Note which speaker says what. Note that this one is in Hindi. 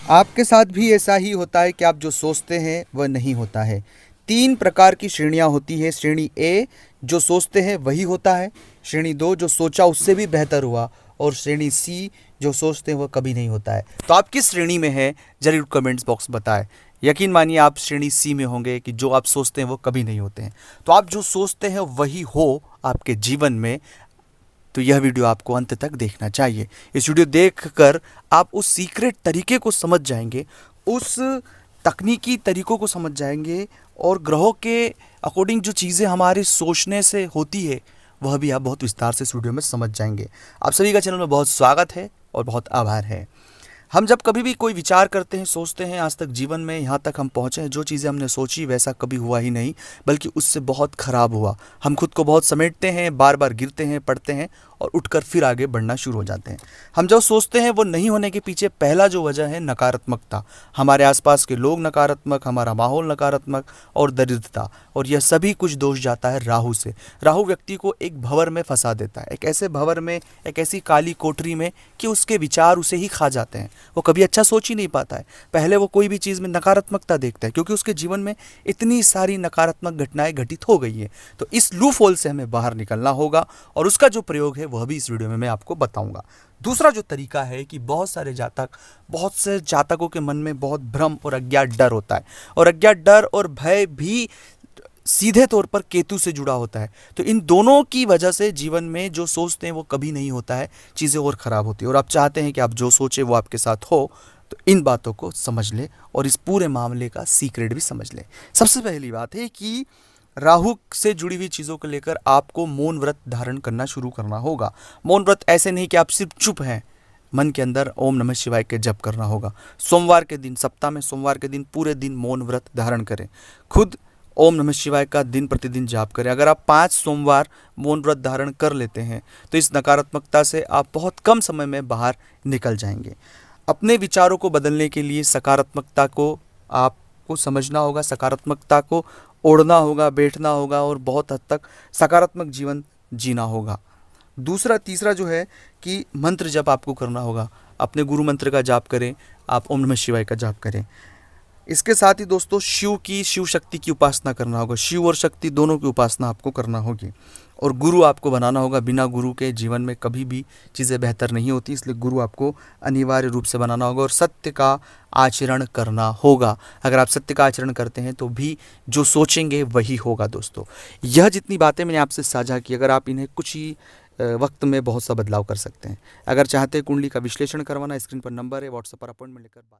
Speaker 1: आपके साथ भी ऐसा ही होता है कि आप जो सोचते हैं वह नहीं होता है। 3 प्रकार की श्रेणियाँ होती हैं। श्रेणी ए, जो सोचते हैं वही होता है। श्रेणी 2, जो सोचा उससे भी बेहतर हुआ। और श्रेणी सी, जो सोचते हैं वह कभी नहीं होता है। तो आप किस श्रेणी में हैं, ज़रूर कमेंट्स बॉक्स बताएं। यकीन मानिए आप श्रेणी सी में होंगे कि जो आप सोचते हैं वो कभी नहीं होते हैं। तो आप जो सोचते हैं वही हो आपके जीवन में। तो यह वीडियो आपको अंत तक देखना चाहिए। इस वीडियो देखकर आप उस सीक्रेट तरीके को समझ जाएंगे, उस तकनीकी तरीकों को समझ जाएंगे, और ग्रहों के अकॉर्डिंग जो चीज़ें हमारे सोचने से होती है वह भी आप बहुत विस्तार से इस वीडियो में समझ जाएंगे। आप सभी का चैनल में बहुत स्वागत है और बहुत आभार है। हम जब कभी भी कोई विचार करते हैं, सोचते हैं, आज तक जीवन में यहाँ तक हम पहुँचे हैं, जो चीज़ें हमने सोची वैसा कभी हुआ ही नहीं, बल्कि उससे बहुत ख़राब हुआ। हम खुद को बहुत समेटते हैं, बार बार गिरते हैं, पड़ते हैं और उठकर फिर आगे बढ़ना शुरू हो जाते हैं। हम जो सोचते हैं वो नहीं होने के पीछे पहला जो वजह है नकारात्मकता। हमारे आसपास के लोग नकारात्मक, हमारा माहौल नकारात्मक और दरिद्रता, और यह सभी कुछ दोष जाता है राहु से। राहु व्यक्ति को एक भंवर में फंसा देता है, एक ऐसे भंवर में, एक ऐसी काली कोठरी में कि उसके विचार उसे ही खा जाते हैं। वो कभी अच्छा सोच ही नहीं पाता है। पहले वो कोई भी चीज़ में नकारात्मकता देखता है क्योंकि उसके जीवन में इतनी सारी नकारात्मक घटनाएं घटित हो गई हैं। तो इस लूप होल से हमें बाहर निकलना होगा, और उसका जो प्रयोग है वह भी इस वीडियो में मैं आपको बताऊंगा। दूसरा जो तरीका है कि बहुत से जातकों के मन में बहुत भ्रम और अज्ञात डर होता है, और अज्ञात डर और भय भी सीधे तौर पर केतु से जुड़ा होता है। तो इन दोनों की वजह से जीवन में जो सोचते हैं वो कभी नहीं होता है, चीज़ें और ख़राब होती है। और आप चाहते हैं कि आप जो सोचे वो आपके साथ हो, तो इन बातों को समझ ले और इस पूरे मामले का सीक्रेट भी समझ ले। सबसे पहली बात है कि राहु से जुड़ी हुई चीज़ों को लेकर आपको मौन व्रत धारण करना शुरू करना होगा। मौन व्रत ऐसे नहीं कि आप सिर्फ चुप हैं, मन के अंदर ओम नमः शिवाय के जप करना होगा। सोमवार के दिन, सप्ताह में सोमवार के दिन पूरे दिन मौन व्रत धारण करें। खुद ओम नमः शिवाय का दिन प्रतिदिन जाप करें। अगर आप 5 सोमवार मौन व्रत धारण कर लेते हैं तो इस नकारात्मकता से आप बहुत कम समय में बाहर निकल जाएंगे। अपने विचारों को बदलने के लिए सकारात्मकता को आपको समझना होगा, सकारात्मकता को ओढ़ना होगा, बैठना होगा और बहुत हद तक सकारात्मक जीवन जीना होगा। तीसरा जो है कि मंत्र जप आपको करना होगा। अपने गुरु मंत्र का जाप करें, आप ओम नमः शिवाय का जाप करें। इसके साथ ही दोस्तों शिव शक्ति की उपासना करना होगा। शिव और शक्ति दोनों की उपासना आपको करना होगी, और गुरु आपको बनाना होगा। बिना गुरु के जीवन में कभी भी चीज़ें बेहतर नहीं होती, इसलिए गुरु आपको अनिवार्य रूप से बनाना होगा, और सत्य का आचरण करना होगा। अगर आप सत्य का आचरण करते हैं तो भी जो सोचेंगे वही होगा। दोस्तों, यह जितनी बातें मैंने आपसे साझा की, अगर आप इन्हें कुछ ही वक्त में बहुत सा बदलाव कर सकते हैं। अगर चाहते हैं कुंडली का विश्लेषण करवाना, स्क्रीन पर नंबर है, व्हाट्सएप पर अपॉइंटमेंट लेकर बात